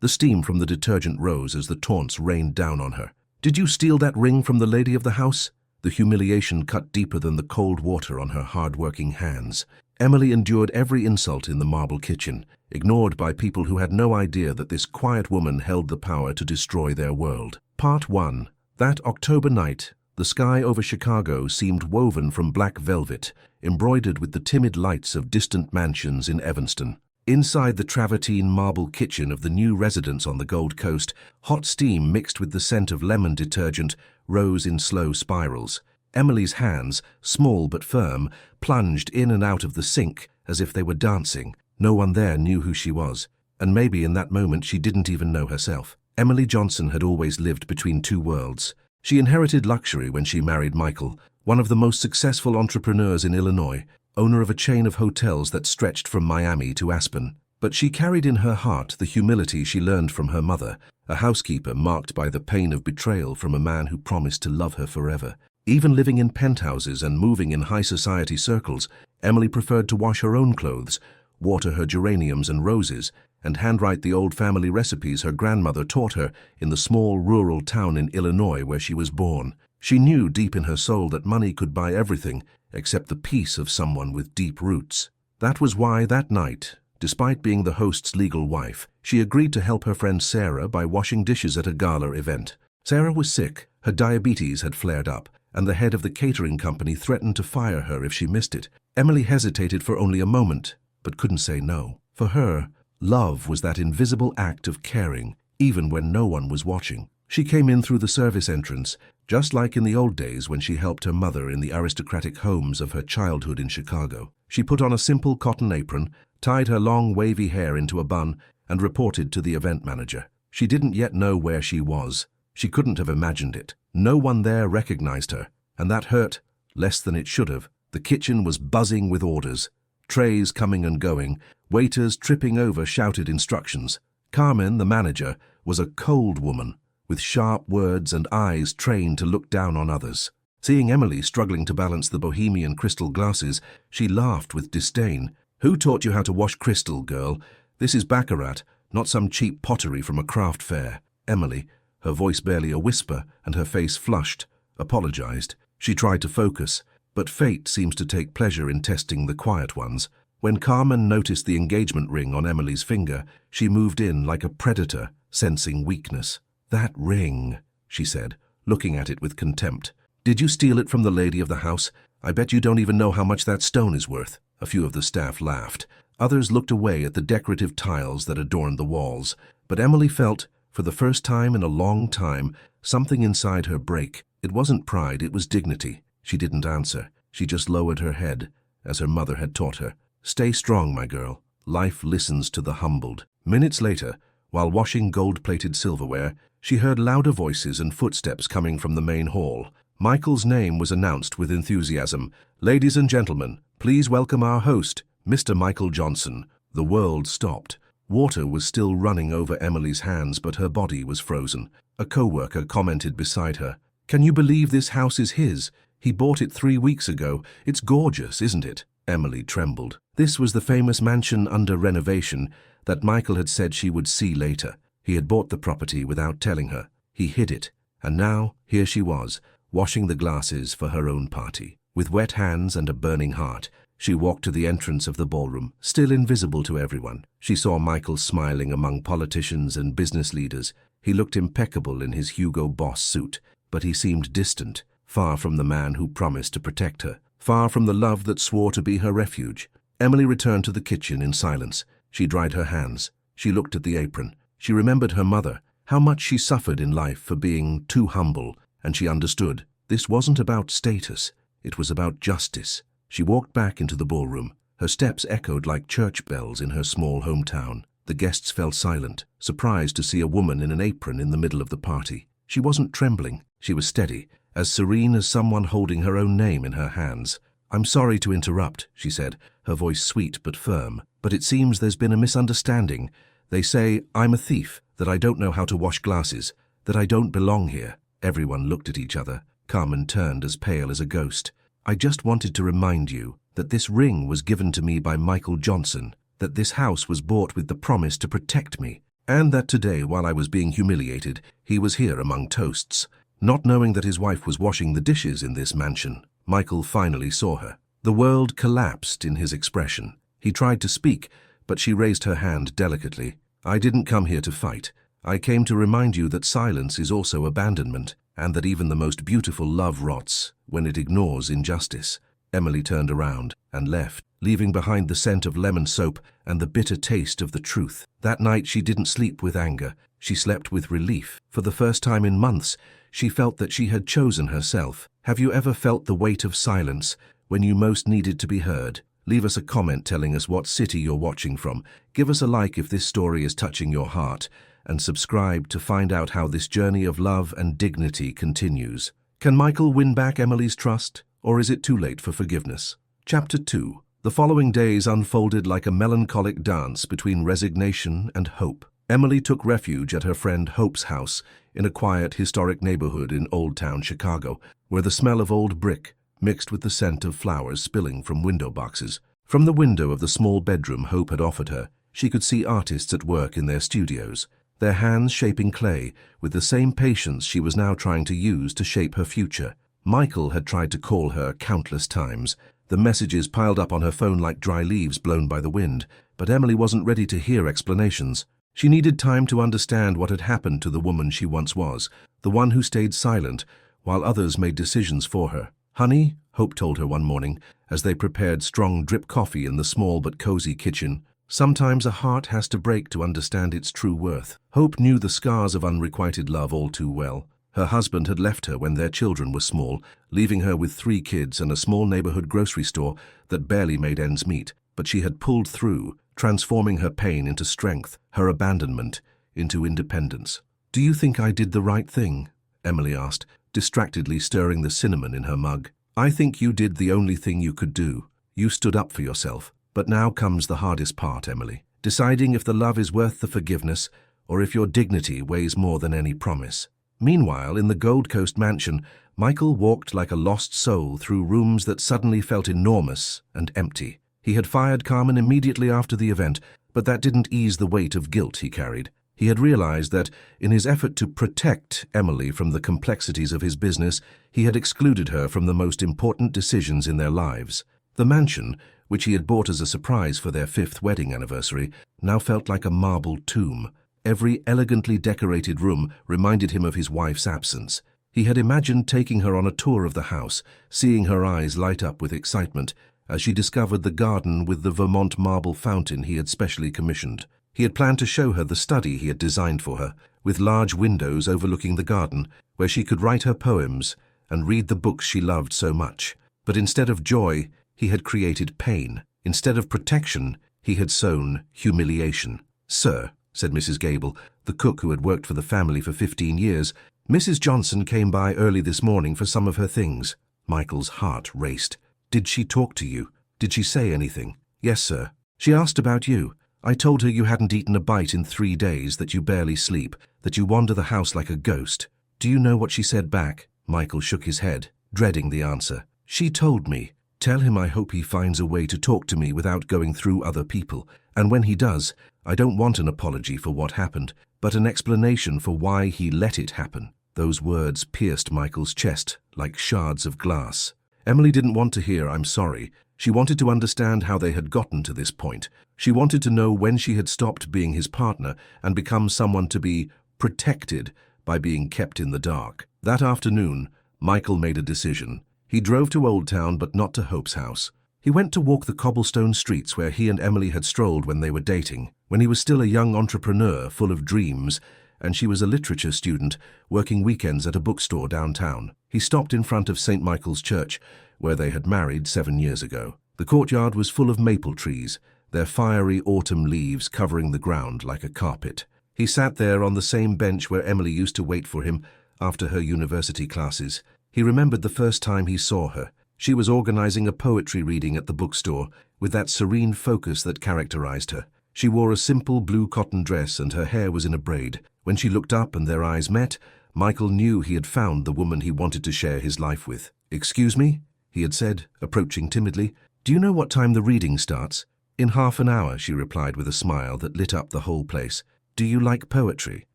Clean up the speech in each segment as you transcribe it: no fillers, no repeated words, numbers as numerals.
The steam from the detergent rose as the taunts rained down on her. "Did you steal that ring from the lady of the house?" The humiliation cut deeper than the cold water on her hard-working hands. Emily endured every insult in the marble kitchen, ignored by people who had no idea that this quiet woman held the power to destroy their world. Part 1. That October night, the sky over Chicago seemed woven from black velvet, embroidered with the timid lights of distant mansions in Evanston. Inside the travertine marble kitchen of the new residence on the Gold Coast, hot steam mixed with the scent of lemon detergent rose in slow spirals. Emily's hands, small but firm, plunged in and out of the sink as if they were dancing. No one there knew who she was, and maybe in that moment she didn't even know herself. Emily Johnson had always lived between two worlds. She inherited luxury when she married Michael, one of the most successful entrepreneurs in Illinois, owner of a chain of hotels that stretched from Miami to Aspen. But she carried in her heart the humility she learned from her mother, a housekeeper marked by the pain of betrayal from a man who promised to love her forever. Even living in penthouses and moving in high society circles, Emily preferred to wash her own clothes, water her geraniums and roses, and handwrite the old family recipes her grandmother taught her in the small rural town in Illinois where she was born. She knew deep in her soul that money could buy everything except the peace of someone with deep roots. That was why that night, despite being the host's legal wife, she agreed to help her friend Sarah by washing dishes at a gala event. Sarah was sick, her diabetes had flared up, and the head of the catering company threatened to fire her if she missed it. Emily hesitated for only a moment, but couldn't say no. For her, love was that invisible act of caring, even when no one was watching. She came in through the service entrance, just like in the old days when she helped her mother in the aristocratic homes of her childhood in Chicago. She put on a simple cotton apron, tied her long wavy hair into a bun, and reported to the event manager. She didn't yet know where she was. She couldn't have imagined it. No one there recognized her, and that hurt less than it should have. The kitchen was buzzing with orders, trays coming and going, waiters tripping over shouted instructions. Carmen, the manager, was a cold woman, with sharp words and eyes trained to look down on others. Seeing Emily struggling to balance the bohemian crystal glasses, she laughed with disdain. "Who taught you how to wash crystal, girl? This is baccarat, not some cheap pottery from a craft fair." Emily, her voice barely a whisper and her face flushed, apologized. She tried to focus, but fate seems to take pleasure in testing the quiet ones. When Carmen noticed the engagement ring on Emily's finger, she moved in like a predator, sensing weakness. "That ring," she said, looking at it with contempt. "Did you steal it from the lady of the house? I bet you don't even know how much that stone is worth." A few of the staff laughed. Others looked away at the decorative tiles that adorned the walls. But Emily felt, for the first time in a long time, something inside her break. It wasn't pride, it was dignity. She didn't answer. She just lowered her head, as her mother had taught her. "Stay strong, my girl. Life listens to the humbled." Minutes later, while washing gold-plated silverware, she heard louder voices and footsteps coming from the main hall. Michael's name was announced with enthusiasm. "Ladies and gentlemen, please welcome our host, Mr. Michael Johnson." The world stopped. Water was still running over Emily's hands, but her body was frozen. A co-worker commented beside her, "Can you believe this house is his? He bought it 3 weeks ago. It's gorgeous, isn't it?" Emily trembled. This was the famous mansion under renovation that Michael had said she would see later. He had bought the property without telling her. He hid it, and now here she was, washing the glasses for her own party. With wet hands and a burning heart, she walked to the entrance of the ballroom, still invisible to everyone. She saw Michael smiling among politicians and business leaders. He looked impeccable in his Hugo Boss suit, but he seemed distant, far from the man who promised to protect her, far from the love that swore to be her refuge. Emily returned to the kitchen in silence. She dried her hands. She looked at the apron. She remembered her mother, how much she suffered in life for being too humble, and she understood. This wasn't about status, it was about justice. She walked back into the ballroom. Her steps echoed like church bells in her small hometown. The guests fell silent, surprised to see a woman in an apron in the middle of the party. She wasn't trembling, she was steady, as serene as someone holding her own name in her hands. "I'm sorry to interrupt," she said, her voice sweet but firm, "but it seems there's been a misunderstanding. They say I'm a thief, that I don't know how to wash glasses, that I don't belong here." Everyone looked at each other. Carmen turned as pale as a ghost. "I just wanted to remind you that this ring was given to me by Michael Johnson, that this house was bought with the promise to protect me." and that today, while I was being humiliated, he was here among toasts. Not knowing that his wife was washing the dishes in this mansion, Michael finally saw her. The world collapsed in his expression. He tried to speak, but she raised her hand delicately. I didn't come here to fight. I came to remind you that silence is also abandonment, and that even the most beautiful love rots when it ignores injustice. Emily turned around and left, leaving behind the scent of lemon soap and the bitter taste of the truth. That night she didn't sleep with anger. She slept with relief. For the first time in months, she felt that she had chosen herself. Have you ever felt the weight of silence when you most needed to be heard? Leave us a comment telling us what city you're watching from. Give us a like if this story is touching your heart, and subscribe to find out how this journey of love and dignity continues. Can Michael win back Emily's trust, or is it too late for forgiveness? Chapter 2. The following days unfolded like a melancholic dance between resignation and hope. Emily took refuge at her friend Hope's house in a quiet, historic neighborhood in Old Town Chicago, where the smell of old brick mixed with the scent of flowers spilling from window boxes. From the window of the small bedroom Hope had offered her, she could see artists at work in their studios, their hands shaping clay with the same patience she was now trying to use to shape her future. Michael had tried to call her countless times. The messages piled up on her phone like dry leaves blown by the wind, but Emily wasn't ready to hear explanations. She needed time to understand what had happened to the woman she once was, the one who stayed silent while others made decisions for her. "Honey," Hope told her one morning, as they prepared strong drip coffee in the small but cozy kitchen, "sometimes a heart has to break to understand its true worth." Hope knew the scars of unrequited love all too well. Her husband had left her when their children were small, leaving her with 3 kids and a small neighborhood grocery store that barely made ends meet. But she had pulled through, transforming her pain into strength, her abandonment into independence. "Do you think I did the right thing?" Emily asked, distractedly stirring the cinnamon in her mug. "I think you did the only thing you could do. You stood up for yourself. But now comes the hardest part, Emily. Deciding if the love is worth the forgiveness, or if your dignity weighs more than any promise." Meanwhile, in the Gold Coast mansion, Michael walked like a lost soul through rooms that suddenly felt enormous and empty. He had fired Carmen immediately after the event, but that didn't ease the weight of guilt he carried. He had realized that, in his effort to protect Emily from the complexities of his business, he had excluded her from the most important decisions in their lives. The mansion, which he had bought as a surprise for their 5th wedding anniversary, now felt like a marble tomb. Every elegantly decorated room reminded him of his wife's absence. He had imagined taking her on a tour of the house, seeing her eyes light up with excitement as she discovered the garden with the Vermont marble fountain he had specially commissioned. He had planned to show her the study he had designed for her, with large windows overlooking the garden, where she could write her poems and read the books she loved so much. But instead of joy, he had created pain. Instead of protection, he had sown humiliation. "Sir," said Mrs. Gable, the cook who had worked for the family for 15 years, "Mrs. Johnson came by early this morning for some of her things." Michael's heart raced. "Did she talk to you? Did she say anything?" "Yes, sir. She asked about you. I told her you hadn't eaten a bite in 3 days, that you barely sleep, that you wander the house like a ghost." "Do you know what she said back?" Michael shook his head, dreading the answer. "She told me, 'Tell him I hope he finds a way to talk to me without going through other people, and when he does, I don't want an apology for what happened, but an explanation for why he let it happen.'" Those words pierced Michael's chest like shards of glass. Emily didn't want to hear "I'm sorry." She wanted to understand how they had gotten to this point. She wanted to know when she had stopped being his partner and become someone to be protected by being kept in the dark. That afternoon, Michael made a decision. He drove to Old Town, but not to Hope's house. He went to walk the cobblestone streets where he and Emily had strolled when they were dating, when he was still a young entrepreneur full of dreams, and she was a literature student working weekends at a bookstore downtown. He stopped in front of St. Michael's Church, where they had married 7 years ago. The courtyard was full of maple trees, their fiery autumn leaves covering the ground like a carpet. He sat there on the same bench where Emily used to wait for him after her university classes. He remembered the first time he saw her. She was organizing a poetry reading at the bookstore with that serene focus that characterized her. She wore a simple blue cotton dress and her hair was in a braid. When she looked up and their eyes met, Michael knew he had found the woman he wanted to share his life with. "Excuse me?" he had said, approaching timidly. "Do you know what time the reading starts?" "In half an hour," she replied with a smile that lit up the whole place. "Do you like poetry?"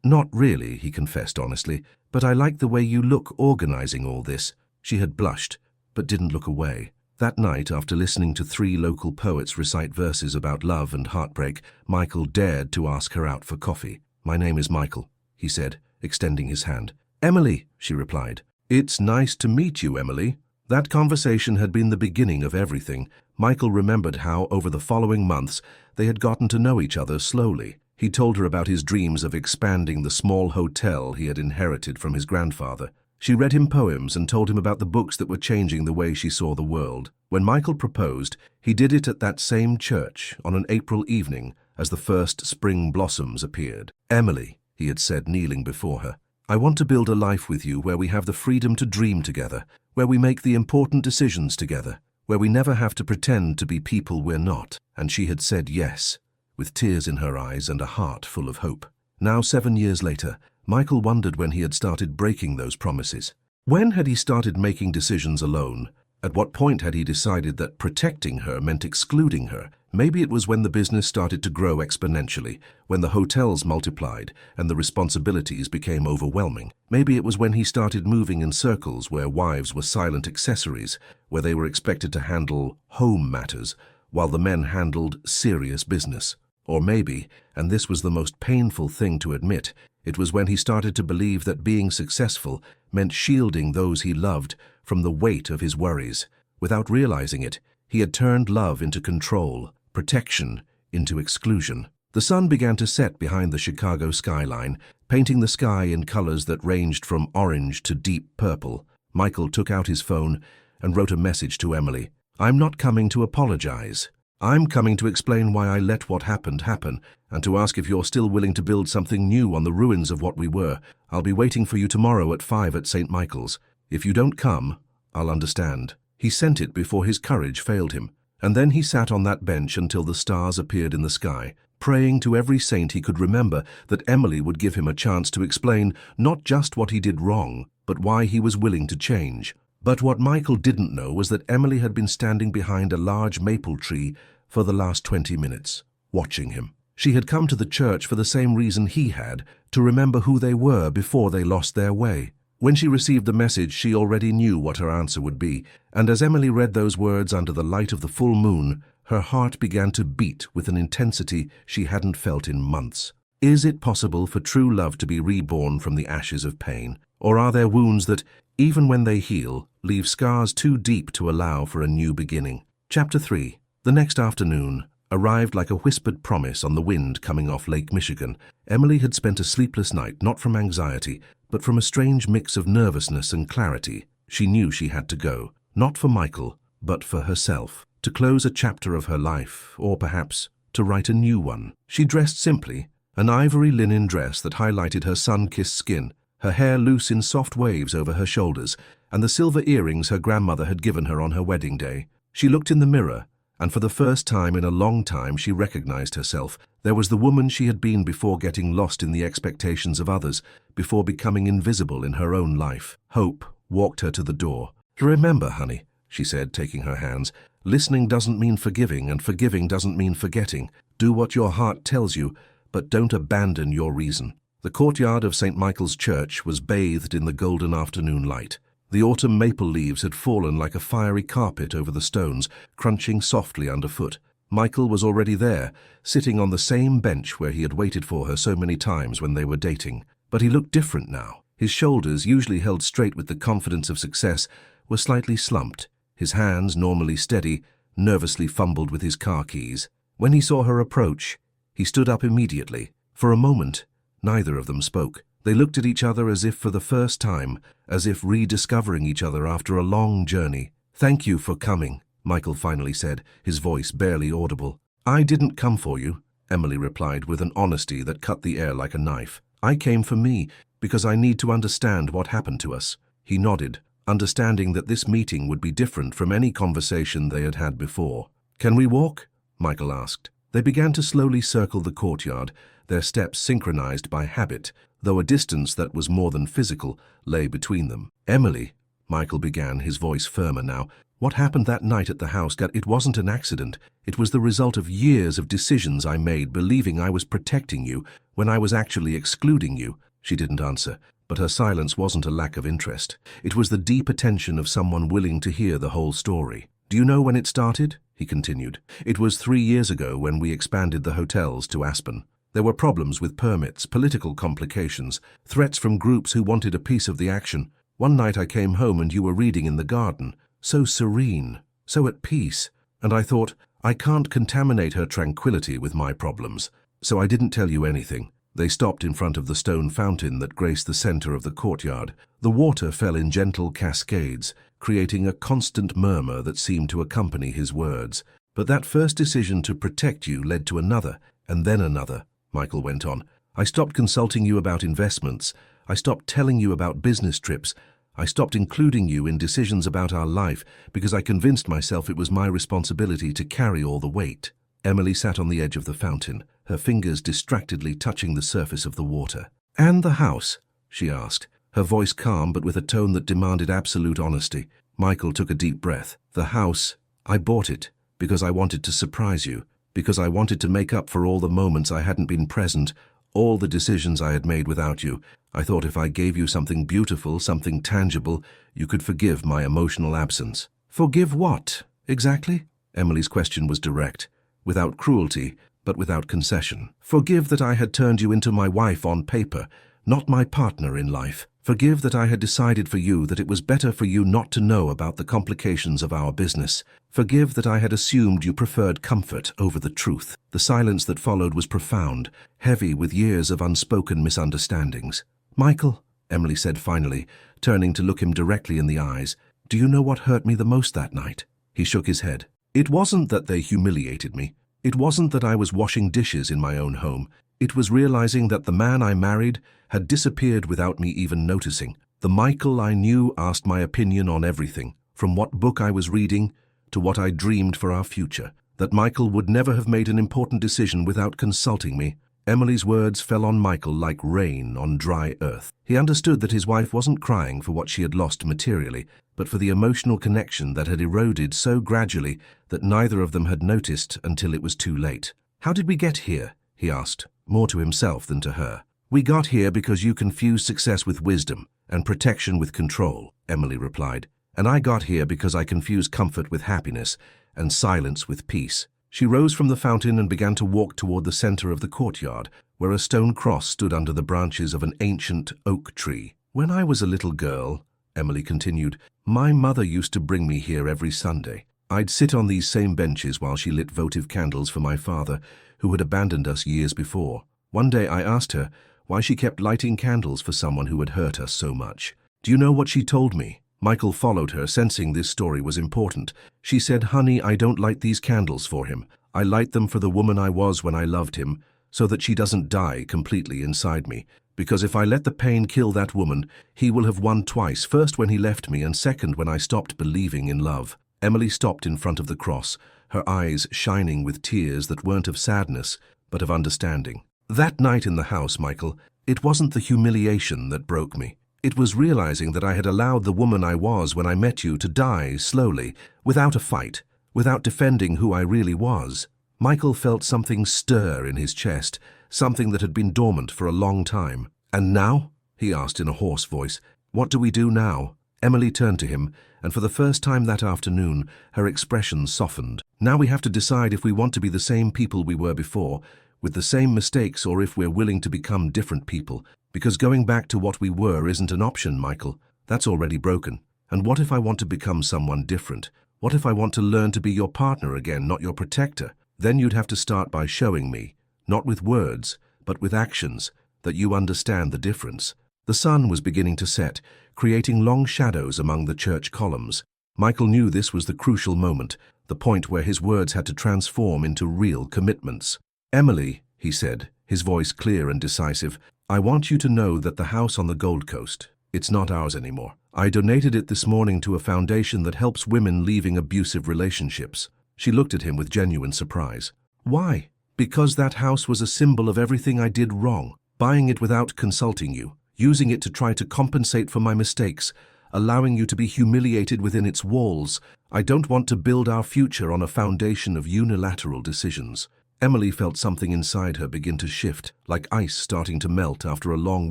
"Not really," he confessed honestly, "but I like the way you look organizing all this." She had blushed, but didn't look away. That night, after listening to 3 local poets recite verses about love and heartbreak, Michael dared to ask her out for coffee. "My name is Michael," he said, extending his hand. "Emily," she replied. "It's nice to meet you, Emily." That conversation had been the beginning of everything. Michael remembered how, over the following months, they had gotten to know each other slowly. He told her about his dreams of expanding the small hotel he had inherited from his grandfather. She read him poems and told him about the books that were changing the way she saw the world. When Michael proposed, he did it at that same church on an April evening as the first spring blossoms appeared. "Emily," he had said, kneeling before her, "I want to build a life with you where we have the freedom to dream together, where we make the important decisions together, where we never have to pretend to be people we're not." And she had said yes, with tears in her eyes and a heart full of hope. Now, 7 years later, Michael wondered when he had started breaking those promises. When had he started making decisions alone? At what point had he decided that protecting her meant excluding her? Maybe it was when the business started to grow exponentially, when the hotels multiplied and the responsibilities became overwhelming. Maybe it was when he started moving in circles where wives were silent accessories, where they were expected to handle home matters, while the men handled serious business. Or maybe, and this was the most painful thing to admit, it was when he started to believe that being successful meant shielding those he loved from the weight of his worries. Without realizing it, he had turned love into control, protection into exclusion. The sun began to set behind the Chicago skyline, painting the sky in colors that ranged from orange to deep purple. Michael took out his phone and wrote a message to Emily. "I'm not coming to apologize. I'm coming to explain why I let what happened happen, and to ask if you're still willing to build something new on the ruins of what we were. I'll be waiting for you tomorrow at 5 at St. Michael's. If you don't come, I'll understand." He sent it before his courage failed him, and then he sat on that bench until the stars appeared in the sky, praying to every saint he could remember that Emily would give him a chance to explain not just what he did wrong, but why he was willing to change. But what Michael didn't know was that Emily had been standing behind a large maple tree for the last 20 minutes, watching him. She had come to the church for the same reason he had, to remember who they were before they lost their way. When she received the message, she already knew what her answer would be, and as Emily read those words under the light of the full moon, her heart began to beat with an intensity she hadn't felt in months. Is it possible for true love to be reborn from the ashes of pain? Or are there wounds that, even when they heal, leave scars too deep to allow for a new beginning? Chapter 3. The next afternoon arrived like a whispered promise on the wind coming off Lake Michigan. Emily had spent a sleepless night, not from anxiety, but from a strange mix of nervousness and clarity. She knew she had to go, not for Michael, but for herself, to close a chapter of her life, or perhaps to write a new one. She dressed simply, an ivory linen dress that highlighted her sun-kissed skin, her hair loose in soft waves over her shoulders, and the silver earrings her grandmother had given her on her wedding day. She looked in the mirror, and for the first time in a long time she recognized herself. There was the woman she had been before getting lost in the expectations of others, before becoming invisible in her own life. Hope walked her to the door. "Remember, honey," she said, taking her hands, "listening doesn't mean forgiving, and forgiving doesn't mean forgetting. Do what your heart tells you, but don't abandon your reason." The courtyard of St. Michael's Church was bathed in the golden afternoon light. The autumn maple leaves had fallen like a fiery carpet over the stones, crunching softly underfoot. Michael was already there, sitting on the same bench where he had waited for her so many times when they were dating. But he looked different now. His shoulders, usually held straight with the confidence of success, were slightly slumped. His hands, normally steady, nervously fumbled with his car keys. When he saw her approach, he stood up immediately. For a moment, neither of them spoke. They looked at each other as if for the first time, as if rediscovering each other after a long journey. "Thank you for coming," Michael finally said, his voice barely audible. "I didn't come for you," Emily replied with an honesty that cut the air like a knife. "I came for me, because I need to understand what happened to us." He nodded, understanding that this meeting would be different from any conversation they had had before. "Can we walk?" Michael asked. They began to slowly circle the courtyard, their steps synchronized by habit, though a distance that was more than physical lay between them. "Emily," Michael began, his voice firmer now, "what happened that night at the house? It wasn't an accident. It was the result of years of decisions I made believing I was protecting you when I was actually excluding you." She didn't answer, but her silence wasn't a lack of interest. It was the deep attention of someone willing to hear the whole story. "Do you know when it started?" he continued. "It was 3 years ago when we expanded the hotels to Aspen. There were problems with permits, political complications, threats from groups who wanted a piece of the action. One night I came home and you were reading in the garden, so serene, so at peace, and I thought, I can't contaminate her tranquility with my problems, so I didn't tell you anything." They stopped in front of the stone fountain that graced the center of the courtyard. The water fell in gentle cascades, creating a constant murmur that seemed to accompany his words. "But that first decision to protect you led to another, and then another," Michael went on. "I stopped consulting you about investments. I stopped telling you about business trips. I stopped including you in decisions about our life because I convinced myself it was my responsibility to carry all the weight." Emily sat on the edge of the fountain, her fingers distractedly touching the surface of the water. "And the house?" she asked, her voice calm but with a tone that demanded absolute honesty. Michael took a deep breath. "The house, I bought it because I wanted to surprise you, because I wanted to make up for all the moments I hadn't been present, all the decisions I had made without you. I thought if I gave you something beautiful, something tangible, you could forgive my emotional absence." "Forgive what, exactly?" Emily's question was direct, without cruelty, but without concession. "Forgive that I had turned you into my wife on paper, not my partner in life. Forgive that I had decided for you that it was better for you not to know about the complications of our business. Forgive that I had assumed you preferred comfort over the truth." The silence that followed was profound, heavy with years of unspoken misunderstandings. "Michael," Emily said finally, turning to look him directly in the eyes, "do you know what hurt me the most that night?" He shook his head. "It wasn't that they humiliated me. It wasn't that I was washing dishes in my own home. It was realizing that the man I married had disappeared without me even noticing. The Michael I knew asked my opinion on everything, from what book I was reading to what I dreamed for our future. That Michael would never have made an important decision without consulting me." Emily's words fell on Michael like rain on dry earth. He understood that his wife wasn't crying for what she had lost materially, but for the emotional connection that had eroded so gradually that neither of them had noticed until it was too late. "How did we get here?" he asked, more to himself than to her. "We got here because you confused success with wisdom and protection with control," Emily replied. "And I got here because I confused comfort with happiness and silence with peace." She rose from the fountain and began to walk toward the center of the courtyard, where a stone cross stood under the branches of an ancient oak tree. "When I was a little girl," Emily continued, "my mother used to bring me here every Sunday. I'd sit on these same benches while she lit votive candles for my father, who had abandoned us years before. One day I asked her why she kept lighting candles for someone who had hurt us so much. Do you know what she told me?" Michael followed her, sensing this story was important. "She said, 'Honey, I don't light these candles for him. I light them for the woman I was when I loved him, so that she doesn't die completely inside me. Because if I let the pain kill that woman, he will have won twice, first when he left me and second when I stopped believing in love.'" Emily stopped in front of the cross, her eyes shining with tears that weren't of sadness, but of understanding. "That night in the house, Michael, it wasn't the humiliation that broke me. It was realizing that I had allowed the woman I was when I met you to die slowly, without a fight, without defending who I really was." Michael felt something stir in his chest, something that had been dormant for a long time. "And now?" he asked in a hoarse voice. "What do we do now?" Emily turned to him, and for the first time that afternoon, her expression softened. "Now we have to decide if we want to be the same people we were before, with the same mistakes, or if we're willing to become different people. Because going back to what we were isn't an option, Michael. That's already broken. And what if I want to become someone different? What if I want to learn to be your partner again, not your protector? Then you'd have to start by showing me, not with words, but with actions, that you understand the difference." The sun was beginning to set, creating long shadows among the church columns. Michael knew this was the crucial moment, the point where his words had to transform into real commitments. "Emily," he said, his voice clear and decisive, "I want you to know that the house on the Gold Coast, it's not ours anymore. I donated it this morning to a foundation that helps women leaving abusive relationships." She looked at him with genuine surprise. "Why?" "Because that house was a symbol of everything I did wrong. Buying it without consulting you, using it to try to compensate for my mistakes, allowing you to be humiliated within its walls. I don't want to build our future on a foundation of unilateral decisions. Emily felt something inside her begin to shift, like ice starting to melt after a long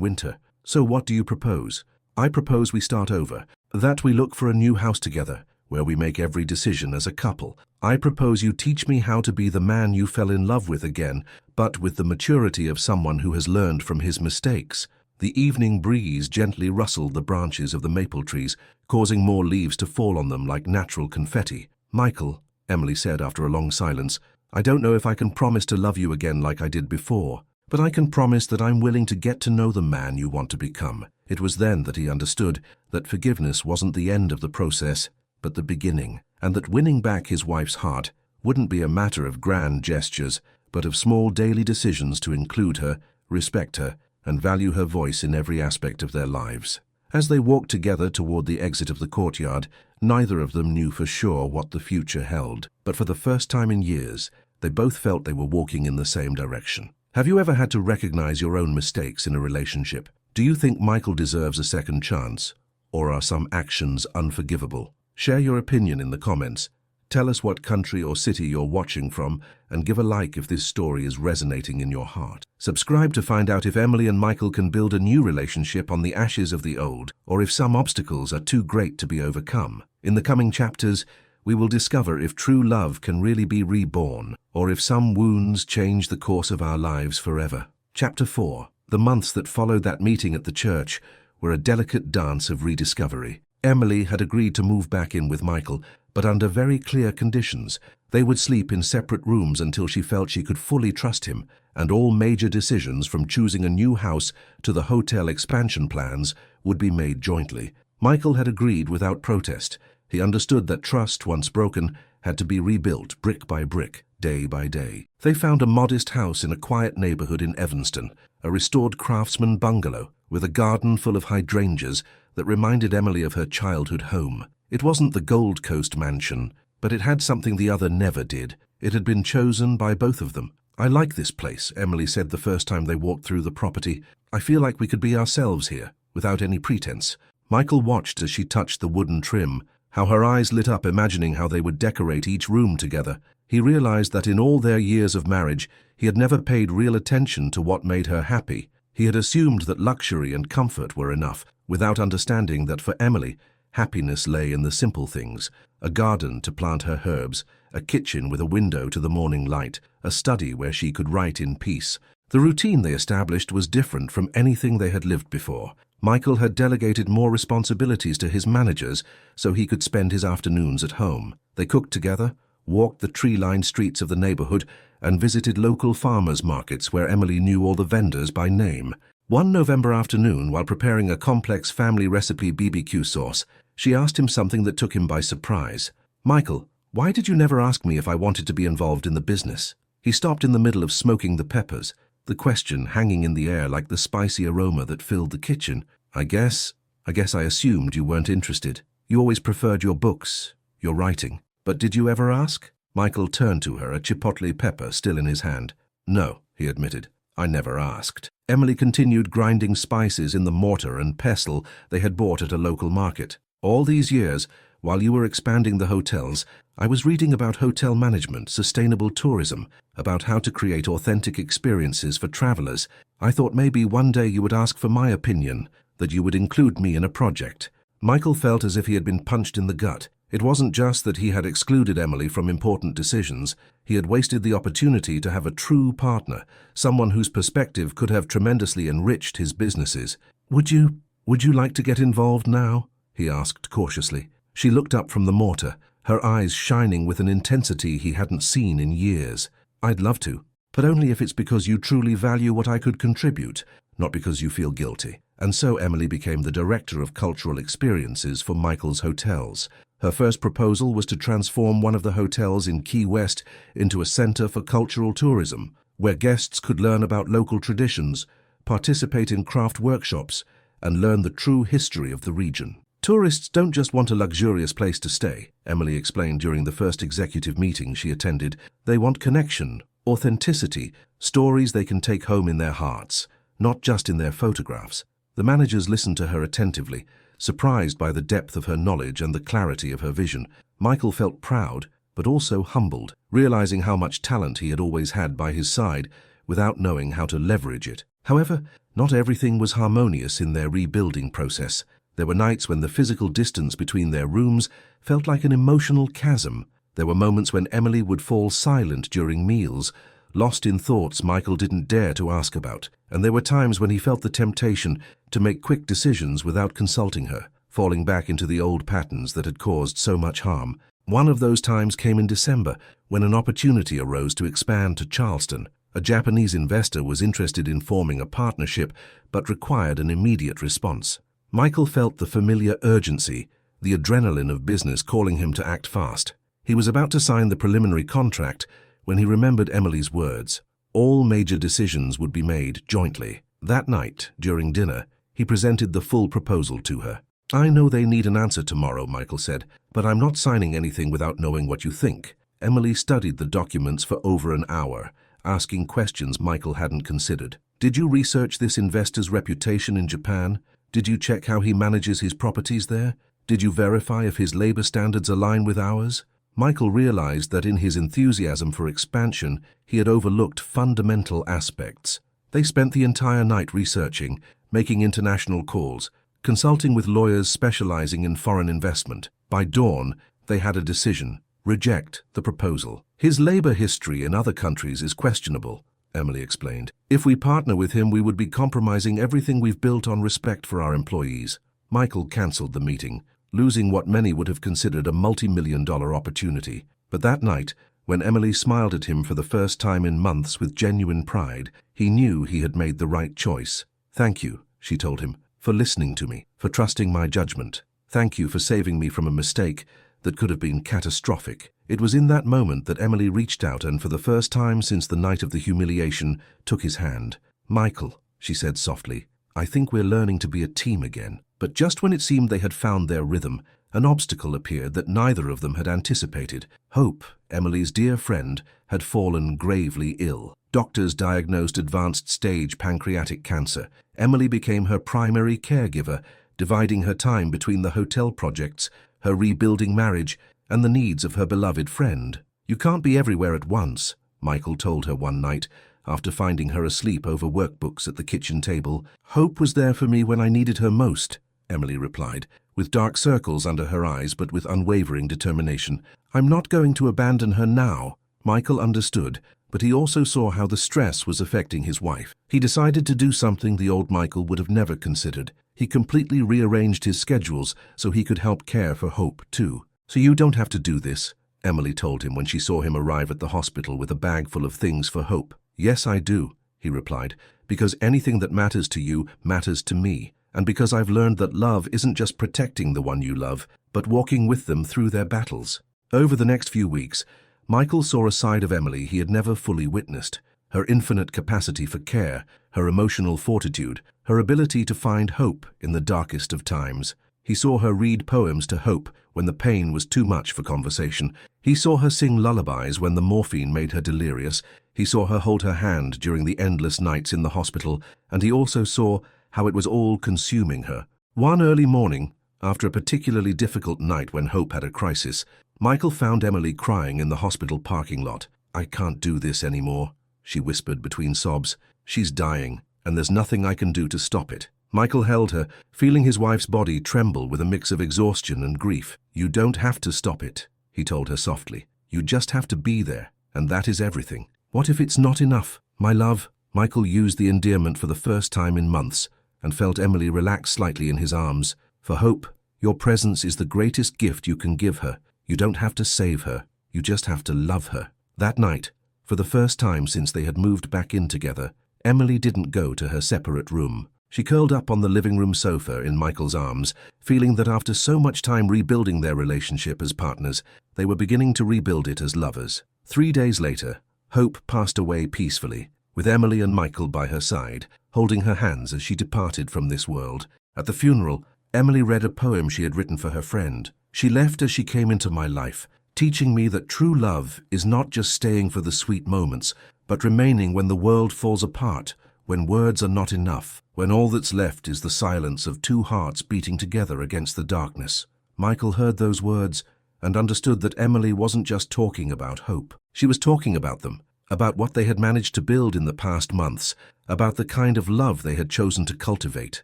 winter. So what do you propose? I propose we start over, that we look for a new house together, where we make every decision as a couple. I propose you teach me how to be the man you fell in love with again, but with the maturity of someone who has learned from his mistakes. The evening breeze gently rustled the branches of the maple trees, causing more leaves to fall on them like natural confetti. Michael, Emily said after a long silence, I don't know if I can promise to love you again like I did before, but I can promise that I'm willing to get to know the man you want to become. It was then that he understood that forgiveness wasn't the end of the process, but the beginning, and that winning back his wife's heart wouldn't be a matter of grand gestures, but of small daily decisions to include her, respect her, and value her voice in every aspect of their lives. As they walked together toward the exit of the courtyard, neither of them knew for sure what the future held, but for the first time in years, they both felt they were walking in the same direction. Have you ever had to recognize your own mistakes in a relationship? Do you think Michael deserves a second chance, or are some actions unforgivable? Share your opinion in the comments. Tell us what country or city you're watching from, and give a like if this story is resonating in your heart. Subscribe to find out if Emily and Michael can build a new relationship on the ashes of the old, or if some obstacles are too great to be overcome. In the coming chapters, we will discover if true love can really be reborn, or if some wounds change the course of our lives forever. Chapter 4. The months that followed that meeting at the church were a delicate dance of rediscovery. Emily had agreed to move back in with Michael, but under very clear conditions. They would sleep in separate rooms until she felt she could fully trust him, and all major decisions from choosing a new house to the hotel expansion plans would be made jointly. Michael had agreed without protest. He understood that trust, once broken, had to be rebuilt brick by brick, day by day. They found a modest house in a quiet neighborhood in Evanston, a restored craftsman bungalow with a garden full of hydrangeas that reminded Emily of her childhood home. It wasn't the Gold Coast mansion, but it had something the other never did. It had been chosen by both of them. I like this place, Emily said the first time they walked through the property. I feel like we could be ourselves here, without any pretense. Michael watched as she touched the wooden trim, how her eyes lit up imagining how they would decorate each room together. He realized that in all their years of marriage, he had never paid real attention to what made her happy. He had assumed that luxury and comfort were enough, without understanding that for Emily, happiness lay in the simple things: a garden to plant her herbs, a kitchen with a window to the morning light, a study where she could write in peace. The routine they established was different from anything they had lived before. Michael had delegated more responsibilities to his managers so he could spend his afternoons at home. They cooked together, walked the tree-lined streets of the neighborhood, and visited local farmers' markets where Emily knew all the vendors by name. One November afternoon, while preparing a complex family recipe BBQ sauce, she asked him something that took him by surprise. Michael, why did you never ask me if I wanted to be involved in the business? He stopped in the middle of smoking the peppers, the question hanging in the air like the spicy aroma that filled the kitchen. I guess I assumed you weren't interested. You always preferred your books, your writing. But did you ever ask? Michael turned to her, a chipotle pepper still in his hand. No, he admitted. I never asked. Emily continued grinding spices in the mortar and pestle they had bought at a local market. All these years, while you were expanding the hotels, I was reading about hotel management, sustainable tourism, about how to create authentic experiences for travelers. I thought maybe one day you would ask for my opinion, that you would include me in a project. Michael felt as if he had been punched in the gut. It wasn't just that he had excluded Emily from important decisions. He had wasted the opportunity to have a true partner, someone whose perspective could have tremendously enriched his businesses. Would you like to get involved now? He asked cautiously. She looked up from the mortar, her eyes shining with an intensity he hadn't seen in years. I'd love to, but only if it's because you truly value what I could contribute, not because you feel guilty. And so Emily became the director of cultural experiences for Michael's hotels. Her first proposal was to transform one of the hotels in Key West into a center for cultural tourism, where guests could learn about local traditions, participate in craft workshops, and learn the true history of the region. Tourists don't just want a luxurious place to stay, Emily explained during the first executive meeting she attended. They want connection, authenticity, stories they can take home in their hearts, not just in their photographs. The managers listened to her attentively, Surprised by the depth of her knowledge and the clarity of her vision, Michael felt proud, but also humbled, realizing how much talent he had always had by his side without knowing how to leverage it. However, not everything was harmonious in their rebuilding process. There were nights when the physical distance between their rooms felt like an emotional chasm. There were moments when Emily would fall silent during meals, lost in thoughts Michael didn't dare to ask about, and there were times when he felt the temptation to make quick decisions without consulting her, falling back into the old patterns that had caused so much harm. One of those times came in December, when an opportunity arose to expand to Charleston. A Japanese investor was interested in forming a partnership, but required an immediate response. Michael felt the familiar urgency, the adrenaline of business calling him to act fast. He was about to sign the preliminary contract when he remembered Emily's words. All major decisions would be made jointly. That night, during dinner, he presented the full proposal to her. "I know they need an answer tomorrow," Michael said, "but I'm not signing anything without knowing what you think." Emily studied the documents for over an hour, asking questions Michael hadn't considered. "Did you research this investor's reputation in Japan? Did you check how he manages his properties there? Did you verify if his labor standards align with ours?" Michael realized that in his enthusiasm for expansion, he had overlooked fundamental aspects. They spent the entire night researching, making international calls, consulting with lawyers specializing in foreign investment. By dawn, they had a decision: reject the proposal. "His labor history in other countries is questionable," Emily explained. "If we partner with him, we would be compromising everything we've built on respect for our employees." Michael canceled the meeting, losing what many would have considered a multi-million-dollar opportunity. But that night, when Emily smiled at him for the first time in months with genuine pride, he knew he had made the right choice. "Thank you," she told him, "for listening to me, for trusting my judgment. Thank you for saving me from a mistake that could have been catastrophic." It was in that moment that Emily reached out and, for the first time since the night of the humiliation, took his hand. "Michael," she said softly, "I think we're learning to be a team again." But just when it seemed they had found their rhythm, an obstacle appeared that neither of them had anticipated. Hope, Emily's dear friend, had fallen gravely ill. Doctors diagnosed advanced-stage pancreatic cancer. Emily became her primary caregiver, dividing her time between the hotel projects, her rebuilding marriage, and the needs of her beloved friend. "You can't be everywhere at once," Michael told her one night, after finding her asleep over workbooks at the kitchen table. "Hope was there for me when I needed her most," Emily replied, with dark circles under her eyes but with unwavering determination. "I'm not going to abandon her now." Michael understood, but he also saw how the stress was affecting his wife. He decided to do something the old Michael would have never considered. He completely rearranged his schedules so he could help care for Hope, too. "So you don't have to do this," Emily told him when she saw him arrive at the hospital with a bag full of things for Hope. "Yes, I do," he replied, "because anything that matters to you matters to me, and because I've learned that love isn't just protecting the one you love, but walking with them through their battles." Over the next few weeks, Michael saw a side of Emily he had never fully witnessed: her infinite capacity for care, her emotional fortitude, her ability to find hope in the darkest of times. He saw her read poems to Hope when the pain was too much for conversation. He saw her sing lullabies when the morphine made her delirious. He saw her hold her hand during the endless nights in the hospital, and he also saw how it was all consuming her. One early morning, after a particularly difficult night when Hope had a crisis, Michael found Emily crying in the hospital parking lot. "I can't do this anymore," she whispered between sobs. "She's dying, and there's nothing I can do to stop it." Michael held her, feeling his wife's body tremble with a mix of exhaustion and grief. "You don't have to stop it," he told her softly. "You just have to be there, and that is everything." "What if it's not enough, my love?" Michael used the endearment for the first time in months and felt Emily relax slightly in his arms. "For Hope, your presence is the greatest gift you can give her. You don't have to save her, you just have to love her." That night, for the first time since they had moved back in together, Emily didn't go to her separate room. She curled up on the living room sofa in Michael's arms, feeling that after so much time rebuilding their relationship as partners, they were beginning to rebuild it as lovers. 3 days later, Hope passed away peacefully, with Emily and Michael by her side, holding her hands as she departed from this world. At the funeral, Emily read a poem she had written for her friend. "She left as she came into my life, teaching me that true love is not just staying for the sweet moments, but remaining when the world falls apart, when words are not enough." when all that's left is the silence of two hearts beating together against the darkness. Michael heard those words and understood that Emily wasn't just talking about hope. She was talking about them, about what they had managed to build in the past months, about the kind of love they had chosen to cultivate,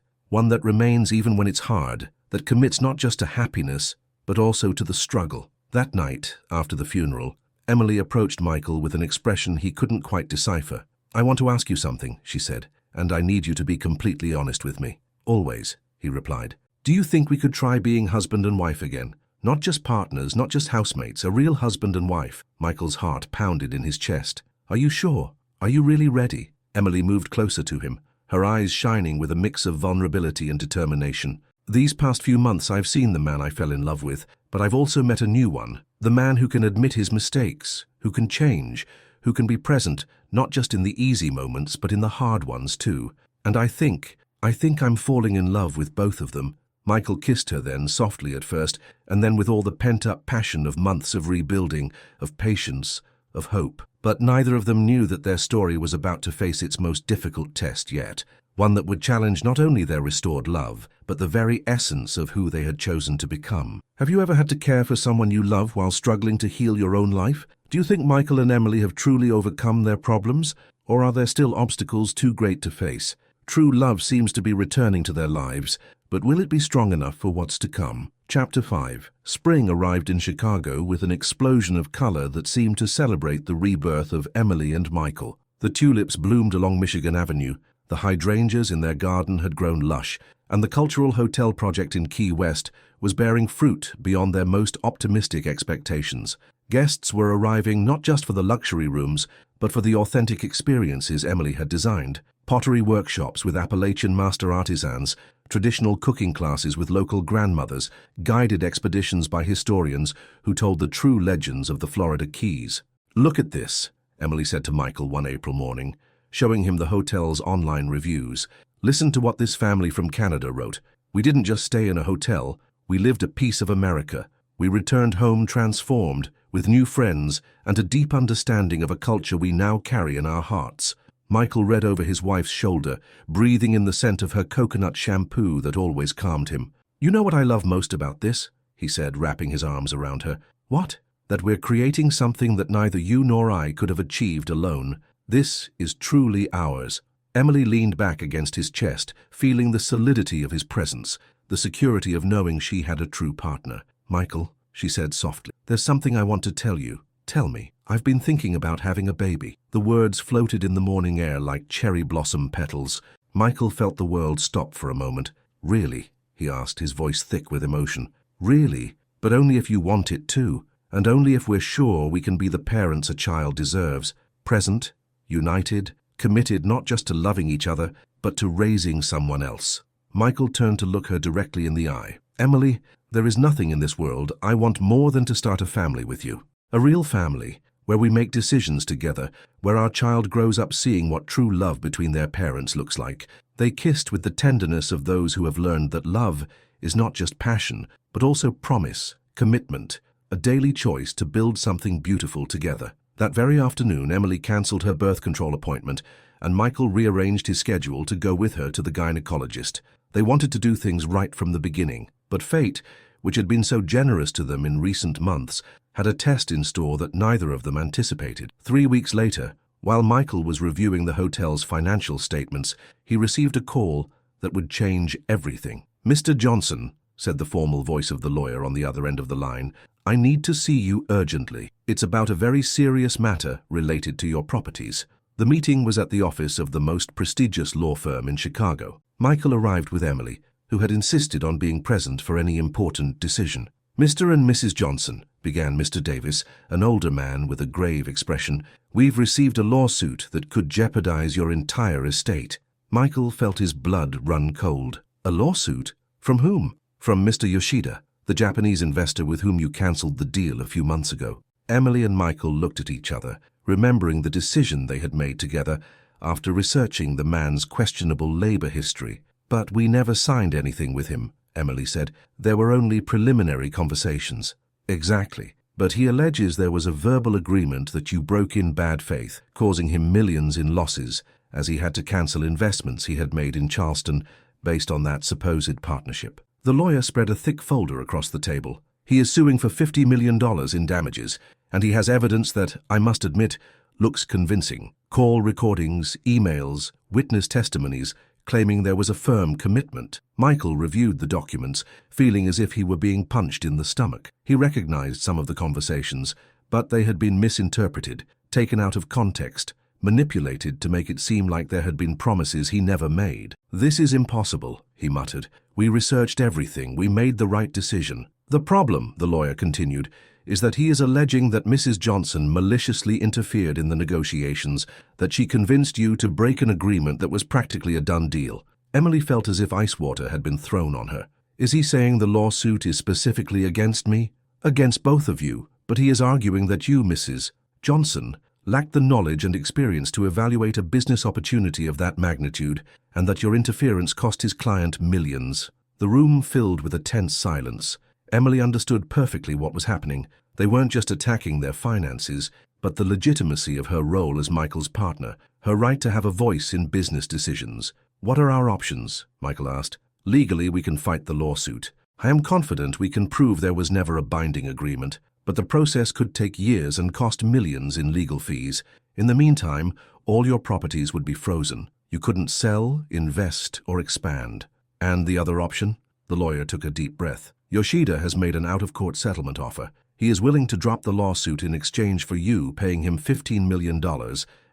one that remains even when it's hard, that commits not just to happiness, but also to the struggle. That night, after the funeral, Emily approached Michael with an expression he couldn't quite decipher. "I want to ask you something," she said, "and I need you to be completely honest with me." "Always," he replied. "Do you think we could try being husband and wife again? Not just partners, not just housemates, a real husband and wife." Michael's heart pounded in his chest. "Are you sure? Are you really ready?" Emily moved closer to him, her eyes shining with a mix of vulnerability and determination. "These past few months I've seen the man I fell in love with, but I've also met a new one. The man who can admit his mistakes, who can change, who can be present, not just in the easy moments, but in the hard ones too. And I think I'm falling in love with both of them." Michael kissed her then, softly at first, and then with all the pent-up passion of months of rebuilding, of patience, of hope. But neither of them knew that their story was about to face its most difficult test yet, one that would challenge not only their restored love, but the very essence of who they had chosen to become. Have you ever had to care for someone you love while struggling to heal your own life? Do you think Michael and Emily have truly overcome their problems, or are there still obstacles too great to face? True love seems to be returning to their lives, but will it be strong enough for what's to come? Chapter 5. Spring arrived in Chicago with an explosion of color that seemed to celebrate the rebirth of Emily and Michael. The tulips bloomed along Michigan Avenue, the hydrangeas in their garden had grown lush, and the cultural hotel project in Key West was bearing fruit beyond their most optimistic expectations. Guests were arriving not just for the luxury rooms, but for the authentic experiences Emily had designed. Pottery workshops with Appalachian master artisans, traditional cooking classes with local grandmothers, guided expeditions by historians who told the true legends of the Florida Keys. "Look at this," Emily said to Michael one April morning, showing him the hotel's online reviews. "Listen to what this family from Canada wrote. We didn't just stay in a hotel, we lived a piece of America. We returned home transformed, with new friends and a deep understanding of a culture we now carry in our hearts." Michael read over his wife's shoulder, breathing in the scent of her coconut shampoo that always calmed him. "You know what I love most about this?" he said, wrapping his arms around her. "What? That we're creating something that neither you nor I could have achieved alone. This is truly ours." Emily leaned back against his chest, feeling the solidity of his presence, the security of knowing she had a true partner. "Michael," she said softly, "there's something I want to tell you." "Tell me." "I've been thinking about having a baby." The words floated in the morning air like cherry blossom petals. Michael felt the world stop for a moment. "Really?" he asked, his voice thick with emotion. "Really? But only if you want it too, and only if we're sure we can be the parents a child deserves. Present, united, committed not just to loving each other, but to raising someone else." Michael turned to look her directly in the eye. "Emily, there is nothing in this world I want more than to start a family with you. A real family, where we make decisions together, where our child grows up seeing what true love between their parents looks like." They kissed with the tenderness of those who have learned that love is not just passion, but also promise, commitment, a daily choice to build something beautiful together. That very afternoon, Emily cancelled her birth control appointment, and Michael rearranged his schedule to go with her to the gynecologist. They wanted to do things right from the beginning, but fate, which had been so generous to them in recent months, had a test in store that neither of them anticipated. 3 weeks later, while Michael was reviewing the hotel's financial statements, he received a call that would change everything. "Mr. Johnson," said the formal voice of the lawyer on the other end of the line, "I need to see you urgently. It's about a very serious matter related to your properties." The meeting was at the office of the most prestigious law firm in Chicago. Michael arrived with Emily, who had insisted on being present for any important decision. "Mr. and Mrs. Johnson," began Mr. Davis, an older man with a grave expression, "we've received a lawsuit that could jeopardize your entire estate." Michael felt his blood run cold. "A lawsuit? From whom?" "From Mr. Yoshida, the Japanese investor with whom you cancelled the deal a few months ago." Emily and Michael looked at each other, remembering the decision they had made together after researching the man's questionable labor history. "But we never signed anything with him," Emily said. "There were only preliminary conversations." "Exactly. But he alleges there was a verbal agreement that you broke in bad faith, causing him millions in losses, as he had to cancel investments he had made in Charleston based on that supposed partnership. The lawyer spread a thick folder across the table. He is suing for $50 million in damages, and he has evidence that, I must admit, looks convincing. Call recordings, emails, witness testimonies, claiming there was a firm commitment. Michael reviewed the documents, feeling as if he were being punched in the stomach. He recognized some of the conversations, but they had been misinterpreted, taken out of context, manipulated to make it seem like there had been promises he never made. "This is impossible," he muttered. "We researched everything. We made the right decision." "The problem," the lawyer continued, "is that he is alleging that Mrs. Johnson maliciously interfered in the negotiations, that she convinced you to break an agreement that was practically a done deal." Emily felt as if ice water had been thrown on her. "Is he saying the lawsuit is specifically against me?" "Against both of you, but he is arguing that you, Mrs. Johnson, lacked the knowledge and experience to evaluate a business opportunity of that magnitude, and that your interference cost his client millions." The room filled with a tense silence. Emily understood perfectly what was happening. They weren't just attacking their finances, but the legitimacy of her role as Michael's partner, her right to have a voice in business decisions. "What are our options?" Michael asked. "Legally, we can fight the lawsuit. I am confident we can prove there was never a binding agreement, but the process could take years and cost millions in legal fees. In the meantime, all your properties would be frozen. You couldn't sell, invest, or expand." "And the other option?" The lawyer took a deep breath. "Yoshida has made an out-of-court settlement offer. He is willing to drop the lawsuit in exchange for you paying him $15 million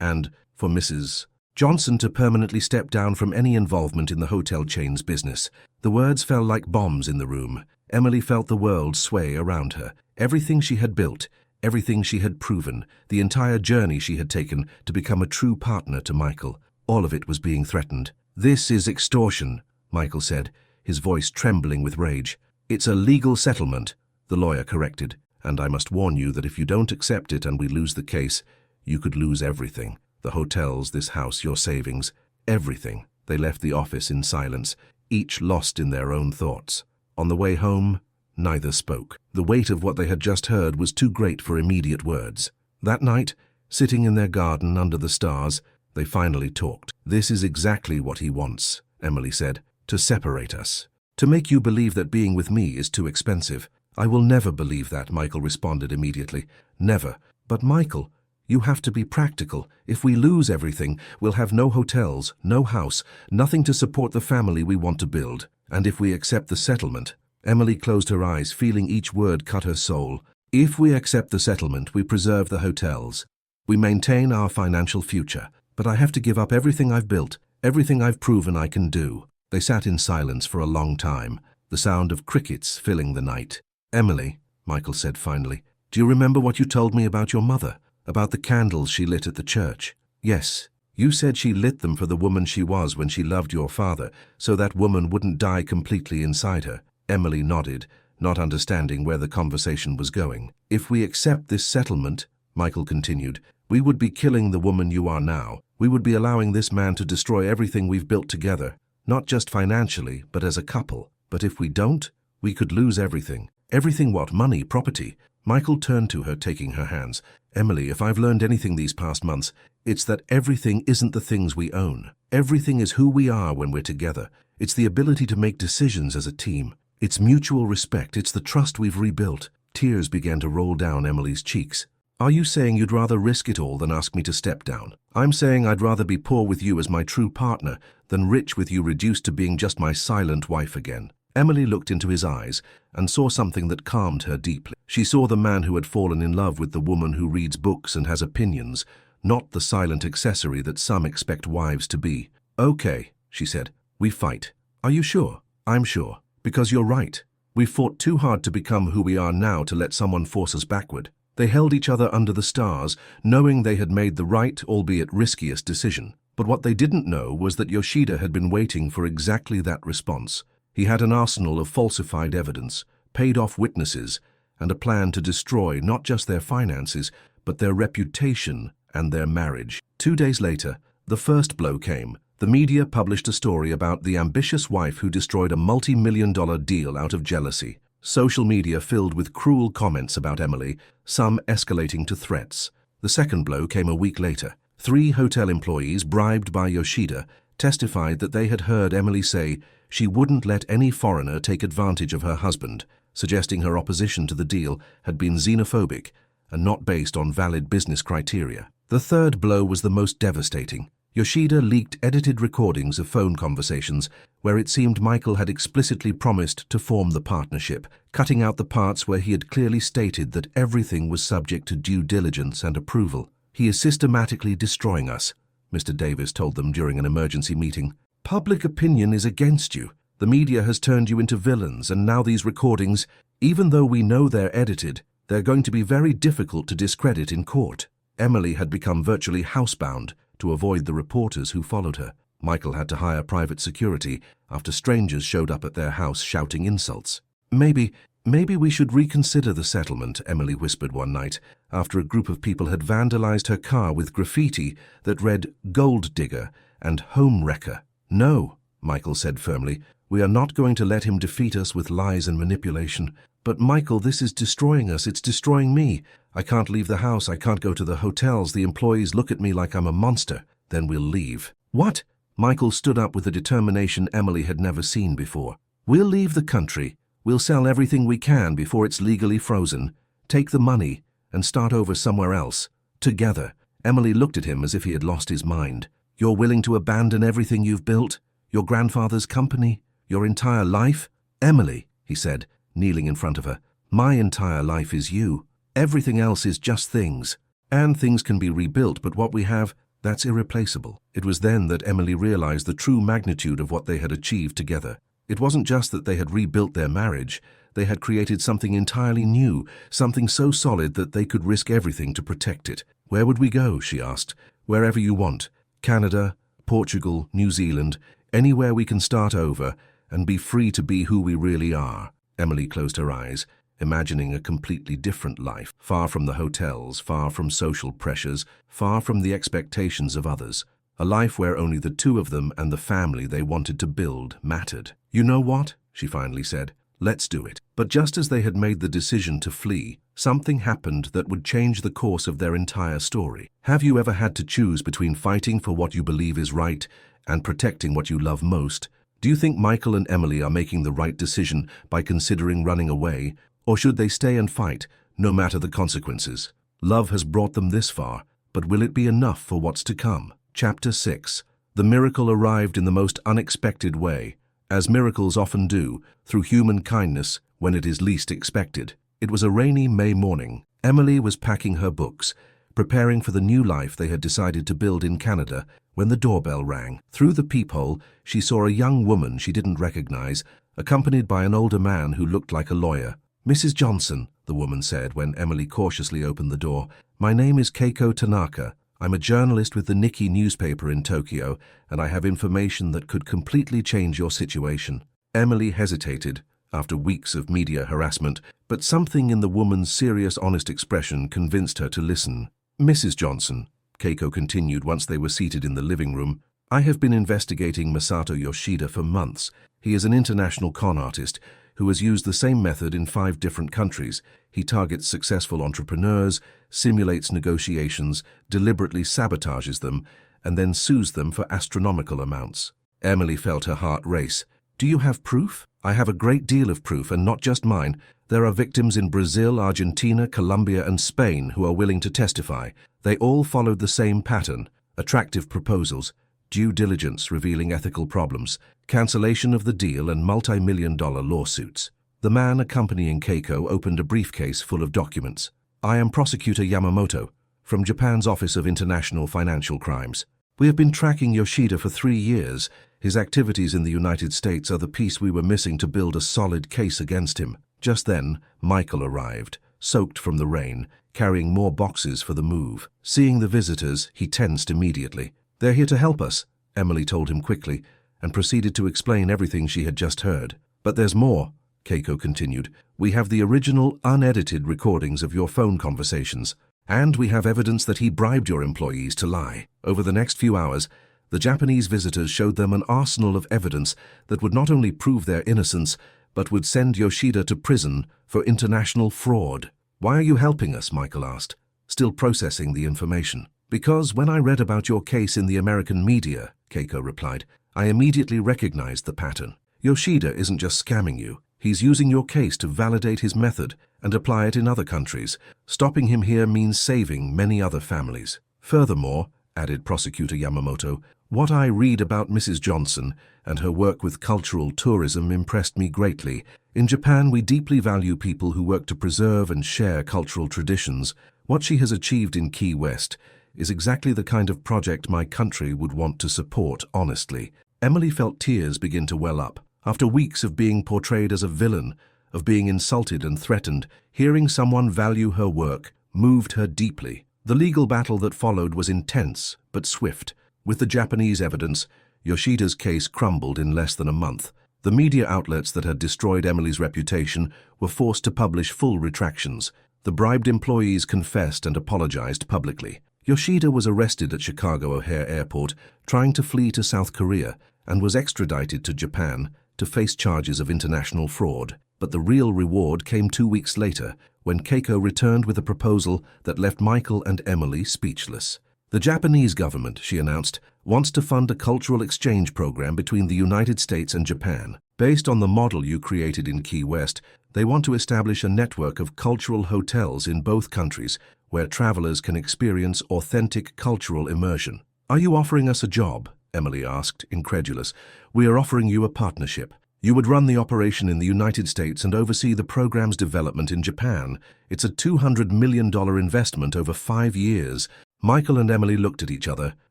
and for Mrs. Johnson to permanently step down from any involvement in the hotel chain's business." The words fell like bombs in the room. Emily felt the world sway around her. Everything she had built, everything she had proven, the entire journey she had taken to become a true partner to Michael, all of it was being threatened. "This is extortion," Michael said, his voice trembling with rage. "It's a legal settlement," the lawyer corrected, "and I must warn you that if you don't accept it and we lose the case, you could lose everything. The hotels, this house, your savings, everything." They left the office in silence, each lost in their own thoughts. On the way home, neither spoke. The weight of what they had just heard was too great for immediate words. That night, sitting in their garden under the stars, they finally talked. "This is exactly what he wants," Emily said, "to separate us. To make you believe that being with me is too expensive." "I will never believe that," Michael responded immediately. "Never." "But Michael, you have to be practical. If we lose everything, we'll have no hotels, no house, nothing to support the family we want to build. And if we accept the settlement..." Emily closed her eyes, feeling each word cut her soul. "If we accept the settlement, we preserve the hotels. We maintain our financial future. But I have to give up everything I've built, everything I've proven I can do." They sat in silence for a long time, the sound of crickets filling the night. "Emily," Michael said finally, "do you remember what you told me about your mother? About the candles she lit at the church?" "Yes. You said she lit them for the woman she was when she loved your father, so that woman wouldn't die completely inside her." Emily nodded, not understanding where the conversation was going. "If we accept this settlement," Michael continued, "we would be killing the woman you are now. We would be allowing this man to destroy everything we've built together, not just financially, but as a couple. But if we don't, we could lose everything." "Everything what? Money, property?" Michael turned to her, taking her hands. "Emily, if I've learned anything these past months, it's that everything isn't the things we own. Everything is who we are when we're together. It's the ability to make decisions as a team. It's mutual respect. It's the trust we've rebuilt." Tears began to roll down Emily's cheeks. "Are you saying you'd rather risk it all than ask me to step down?" "I'm saying I'd rather be poor with you as my true partner than rich with you reduced to being just my silent wife again." Emily looked into his eyes and saw something that calmed her deeply. She saw the man who had fallen in love with the woman who reads books and has opinions, not the silent accessory that some expect wives to be. "Okay," she said, "we fight." "Are you sure?" "I'm sure. Because you're right. We've fought too hard to become who we are now to let someone force us backward." They held each other under the stars, knowing they had made the right, albeit riskiest, decision. But what they didn't know was that Yoshida had been waiting for exactly that response. He had an arsenal of falsified evidence, paid-off witnesses, and a plan to destroy not just their finances, but their reputation and their marriage. 2 days later, the first blow came. The media published a story about the ambitious wife who destroyed a multi-million-dollar deal out of jealousy. Social media filled with cruel comments about Emily, some escalating to threats. The second blow came a week later. 3 hotel employees bribed by Yoshida testified that they had heard Emily say she wouldn't let any foreigner take advantage of her husband, suggesting her opposition to the deal had been xenophobic and not based on valid business criteria. The third blow was the most devastating. Yoshida leaked edited recordings of phone conversations where it seemed Michael had explicitly promised to form the partnership, cutting out the parts where he had clearly stated that everything was subject to due diligence and approval. "He is systematically destroying us," Mr. Davis told them during an emergency meeting. "Public opinion is against you. The media has turned you into villains, and now these recordings, even though we know they're edited, they're going to be very difficult to discredit in court." Emily had become virtually housebound to avoid the reporters who followed her. Michael had to hire private security after strangers showed up at their house shouting insults. Maybe we should reconsider the settlement," Emily whispered one night, after a group of people had vandalized her car with graffiti that read "Gold Digger" and "Home Wrecker." "No," Michael said firmly, "we are not going to let him defeat us with lies and manipulation." "But Michael, this is destroying us. It's destroying me. I can't leave the house. I can't go to the hotels. The employees look at me like I'm a monster." "Then we'll leave." "What?" Michael stood up with a determination Emily had never seen before. "We'll leave the country. We'll sell everything we can before it's legally frozen, take the money, and start over somewhere else. Together." Emily looked at him as if he had lost his mind. "You're willing to abandon everything you've built? Your grandfather's company? Your entire life?" "Emily," he said, kneeling in front of her, "my entire life is you. Everything else is just things. And things can be rebuilt, but what we have, that's irreplaceable." It was then that Emily realized the true magnitude of what they had achieved together. It wasn't just that they had rebuilt their marriage, they had created something entirely new, something so solid that they could risk everything to protect it. "Where would we go?" she asked. "Wherever you want. Canada, Portugal, New Zealand, anywhere we can start over and be free to be who we really are." Emily closed her eyes, imagining a completely different life, far from the hotels, far from social pressures, far from the expectations of others. A life where only the two of them and the family they wanted to build mattered. "You know what?" she finally said. "Let's do it." But just as they had made the decision to flee, something happened that would change the course of their entire story. Have you ever had to choose between fighting for what you believe is right and protecting what you love most? Do you think Michael and Emily are making the right decision by considering running away, or should they stay and fight, no matter the consequences? Love has brought them this far, but will it be enough for what's to come? Chapter 6. The miracle arrived in the most unexpected way, as miracles often do, through human kindness when it is least expected. It was a rainy May morning. Emily was packing her books, preparing for the new life they had decided to build in Canada, when the doorbell rang. Through the peephole, she saw a young woman she didn't recognize, accompanied by an older man who looked like a lawyer. "Mrs. Johnson," the woman said when Emily cautiously opened the door, "my name is Keiko Tanaka. I'm a journalist with the Nikkei newspaper in Tokyo, and I have information that could completely change your situation." Emily hesitated, after weeks of media harassment, but something in the woman's serious, honest expression convinced her to listen. "Mrs. Johnson," Keiko continued once they were seated in the living room, "I have been investigating Masato Yoshida for months. He is an international con artist who has used the same method in 5 different countries. He targets successful entrepreneurs, simulates negotiations, deliberately sabotages them, and then sues them for astronomical amounts." Emily felt her heart race. "Do you have proof?" "I have a great deal of proof, and not just mine. There are victims in Brazil, Argentina, Colombia, and Spain who are willing to testify. They all followed the same pattern: attractive proposals, due diligence revealing ethical problems, cancellation of the deal, and multi-million-dollar lawsuits." The man accompanying Keiko opened a briefcase full of documents. "I am Prosecutor Yamamoto, from Japan's Office of International Financial Crimes. We have been tracking Yoshida for 3 years. His activities in the United States are the piece we were missing to build a solid case against him." Just then, Michael arrived, soaked from the rain, carrying more boxes for the move. Seeing the visitors, he tensed immediately. "They're here to help us," Emily told him quickly, and proceeded to explain everything she had just heard. "But there's more," Keiko continued. "We have the original, unedited recordings of your phone conversations, and we have evidence that he bribed your employees to lie." Over the next few hours, the Japanese visitors showed them an arsenal of evidence that would not only prove their innocence, but would send Yoshida to prison for international fraud. "Why are you helping us?" Michael asked, still processing the information. Because when I read about your case in the American media, Keiko replied, I immediately recognized the pattern. Yoshida isn't just scamming you. He's using your case to validate his method and apply it in other countries. Stopping him here means saving many other families. Furthermore, added Prosecutor Yamamoto, what I read about Mrs. Johnson and her work with cultural tourism impressed me greatly. In Japan, we deeply value people who work to preserve and share cultural traditions. What she has achieved in Key West is exactly the kind of project my country would want to support, honestly. Emily felt tears begin to well up. After weeks of being portrayed as a villain, of being insulted and threatened, hearing someone value her work moved her deeply. The legal battle that followed was intense but swift. With the Japanese evidence, Yoshida's case crumbled in less than a month. The media outlets that had destroyed Emily's reputation were forced to publish full retractions. The bribed employees confessed and apologized publicly. Yoshida was arrested at Chicago O'Hare Airport, trying to flee to South Korea, and was extradited to Japan to face charges of international fraud. But the real reward came 2 weeks later, when Keiko returned with a proposal that left Michael and Emily speechless. The Japanese government, she announced, wants to fund a cultural exchange program between the United States and Japan. Based on the model you created in Key West, they want to establish a network of cultural hotels in both countries where travelers can experience authentic cultural immersion. Are you offering us a job? Emily asked, incredulous. We are offering you a partnership. You would run the operation in the United States and oversee the program's development in Japan. It's a $200 million investment over 5 years. Michael and Emily looked at each other,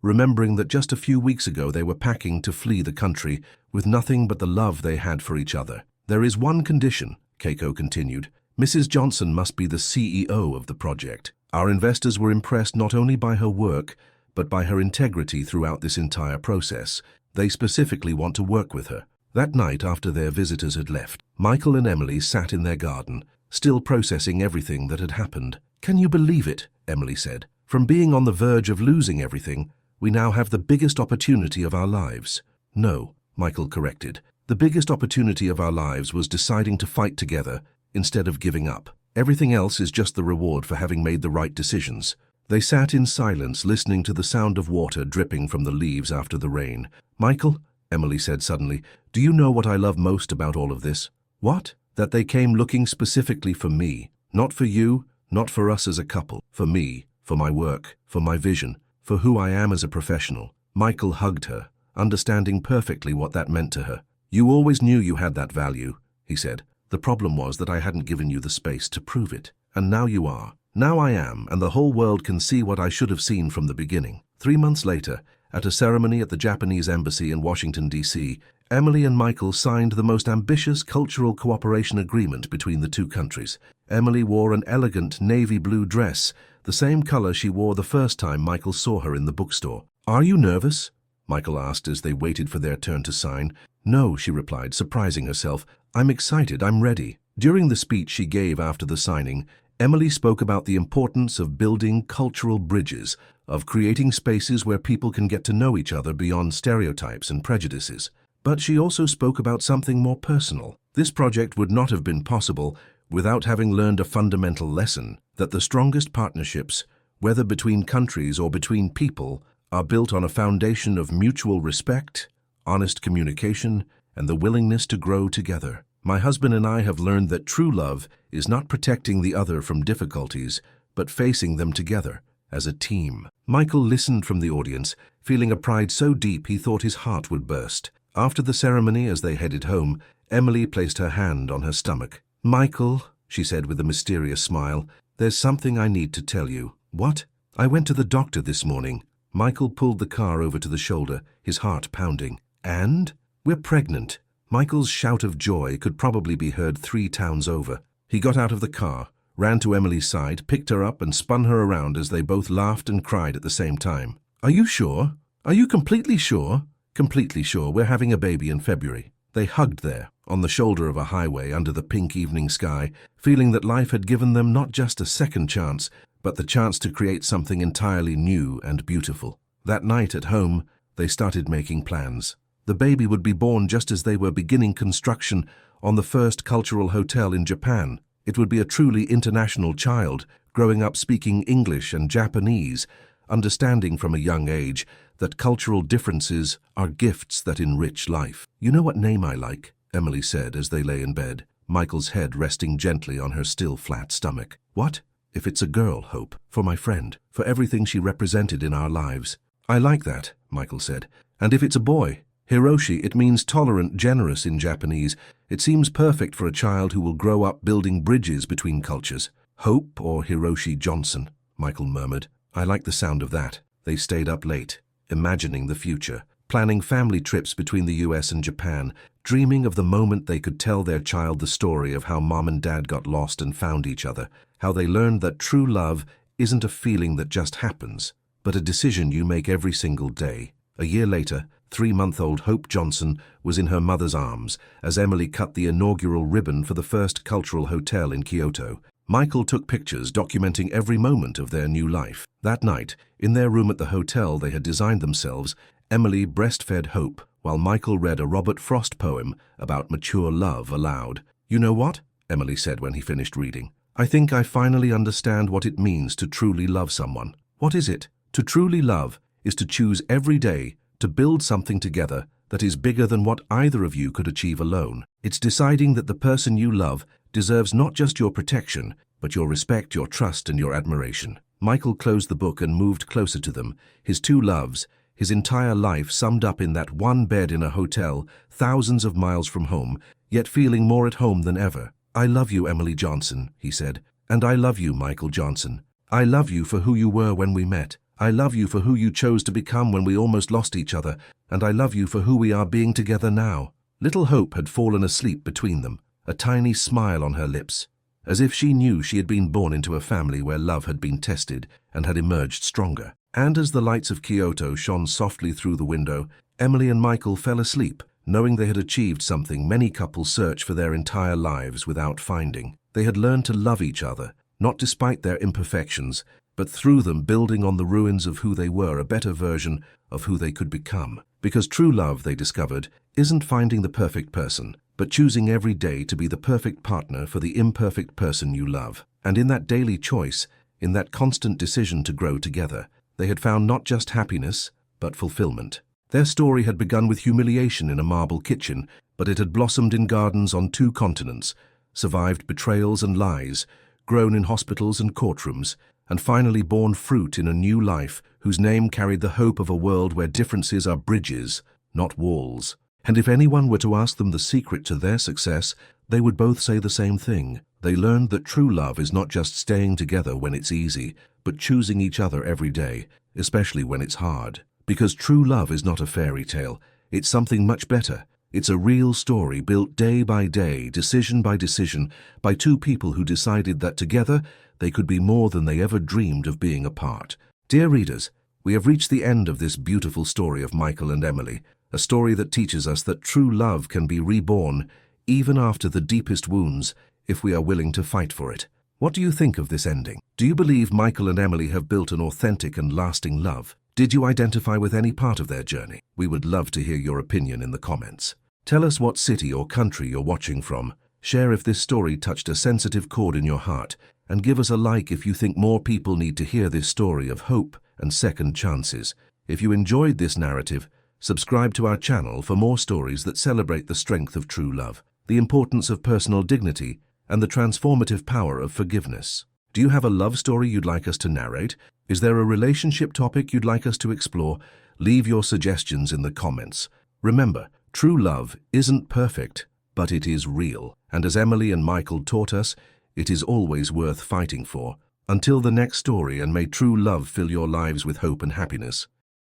remembering that just a few weeks ago they were packing to flee the country with nothing but the love they had for each other. There is one condition, Keiko continued. Mrs. Johnson must be the CEO of the project. Our investors were impressed not only by her work, but by her integrity throughout this entire process. They specifically want to work with her. That night, after their visitors had left, Michael and Emily sat in their garden, still processing everything that had happened. Can you believe it? Emily said. From being on the verge of losing everything, we now have the biggest opportunity of our lives. No, Michael corrected. The biggest opportunity of our lives was deciding to fight together instead of giving up. Everything else is just the reward for having made the right decisions. They sat in silence, listening to the sound of water dripping from the leaves after the rain. Michael, Emily said suddenly, do you know what I love most about all of this? What? That they came looking specifically for me. Not for you, not for us as a couple. For me, for my work, for my vision, for who I am as a professional. Michael hugged her, understanding perfectly what that meant to her. You always knew you had that value, he said. The problem was that I hadn't given you the space to prove it. And now you are. Now I am, and the whole world can see what I should have seen from the beginning. 3 months later, at a ceremony at the Japanese embassy in Washington, D.C., Emily and Michael signed the most ambitious cultural cooperation agreement between the two countries. Emily wore an elegant navy blue dress, the same color she wore the first time Michael saw her in the bookstore. Are you nervous? Michael asked as they waited for their turn to sign. No, she replied, surprising herself. I'm excited, I'm ready. During the speech she gave after the signing, Emily spoke about the importance of building cultural bridges, of creating spaces where people can get to know each other beyond stereotypes and prejudices. But she also spoke about something more personal. This project would not have been possible without having learned a fundamental lesson, that the strongest partnerships, whether between countries or between people, are built on a foundation of mutual respect, honest communication, and the willingness to grow together. My husband and I have learned that true love is not protecting the other from difficulties, but facing them together as a team. Michael listened from the audience, feeling a pride so deep he thought his heart would burst. After the ceremony, as they headed home, Emily placed her hand on her stomach. Michael, she said with a mysterious smile, there's something I need to tell you. What? I went to the doctor this morning. Michael pulled the car over to the shoulder, his heart pounding. And? We're pregnant. Michael's shout of joy could probably be heard 3 towns over. He got out of the car, ran to Emily's side, picked her up and spun her around as they both laughed and cried at the same time. Are you sure? Are you completely sure? Completely sure. We're having a baby in February. They hugged there, on the shoulder of a highway under the pink evening sky, feeling that life had given them not just a second chance, but the chance to create something entirely new and beautiful. That night at home, they started making plans. The baby would be born just as they were beginning construction on the first cultural hotel in Japan. It would be a truly international child, growing up speaking English and Japanese, understanding from a young age that cultural differences are gifts that enrich life. "You know what name I like?" Emily said as they lay in bed, Michael's head resting gently on her still flat stomach. "What? If it's a girl, Hope, for my friend, for everything she represented in our lives." "I like that," Michael said. "And if it's a boy?" "Hiroshi, it means tolerant, generous in Japanese. It seems perfect for a child who will grow up building bridges between cultures." "Hope or Hiroshi Johnson," Michael murmured. "I like the sound of that." They stayed up late, imagining the future, planning family trips between the US and Japan, dreaming of the moment they could tell their child the story of how Mom and Dad got lost and found each other, how they learned that true love isn't a feeling that just happens, but a decision you make every single day. A year later, 3-month-old Hope Johnson was in her mother's arms as Emily cut the inaugural ribbon for the first cultural hotel in Kyoto. Michael took pictures documenting every moment of their new life. That night, in their room at the hotel they had designed themselves, Emily breastfed Hope while Michael read a Robert Frost poem about mature love aloud. "You know what?" Emily said when he finished reading. "I think I finally understand what it means to truly love someone." "What is it?" "To truly love is to choose every day to build something together that is bigger than what either of you could achieve alone. It's deciding that the person you love deserves not just your protection, but your respect, your trust, and your admiration." Michael closed the book and moved closer to them, his two loves, his entire life summed up in that one bed in a hotel, thousands of miles from home, yet feeling more at home than ever. "I love you, Emily Johnson," he said. "And I love you, Michael Johnson. I love you for who you were when we met. I love you for who you chose to become when we almost lost each other, and I love you for who we are being together now." Little Hope had fallen asleep between them, a tiny smile on her lips, as if she knew she had been born into a family where love had been tested and had emerged stronger. And as the lights of Kyoto shone softly through the window, Emily and Michael fell asleep, knowing they had achieved something many couples search for their entire lives without finding. They had learned to love each other, not despite their imperfections, but through them building on the ruins of who they were, a better version of who they could become. Because true love, they discovered, isn't finding the perfect person, but choosing every day to be the perfect partner for the imperfect person you love. And in that daily choice, in that constant decision to grow together, they had found not just happiness, but fulfillment. Their story had begun with humiliation in a marble kitchen, but it had blossomed in gardens on 2 continents, survived betrayals and lies, grown in hospitals and courtrooms, and finally borne fruit in a new life whose name carried the hope of a world where differences are bridges, not walls. And if anyone were to ask them the secret to their success, they would both say the same thing. They learned that true love is not just staying together when it's easy, but choosing each other every day, especially when it's hard. Because true love is not a fairy tale, it's something much better. It's a real story built day by day, decision by decision, by 2 people who decided that together they could be more than they ever dreamed of being apart. Dear readers, we have reached the end of this beautiful story of Michael and Emily, a story that teaches us that true love can be reborn even after the deepest wounds if we are willing to fight for it. What do you think of this ending? Do you believe Michael and Emily have built an authentic and lasting love? Did you identify with any part of their journey? We would love to hear your opinion in the comments. Tell us what city or country you're watching from. Share if this story touched a sensitive chord in your heart, and give us a like if you think more people need to hear this story of hope and second chances. If you enjoyed this narrative, subscribe to our channel for more stories that celebrate the strength of true love, the importance of personal dignity, and the transformative power of forgiveness. Do you have a love story you'd like us to narrate? Is there a relationship topic you'd like us to explore? Leave your suggestions in the comments. Remember, true love isn't perfect, but it is real. And as Emily and Michael taught us, it is always worth fighting for. Until the next story, and may true love fill your lives with hope and happiness.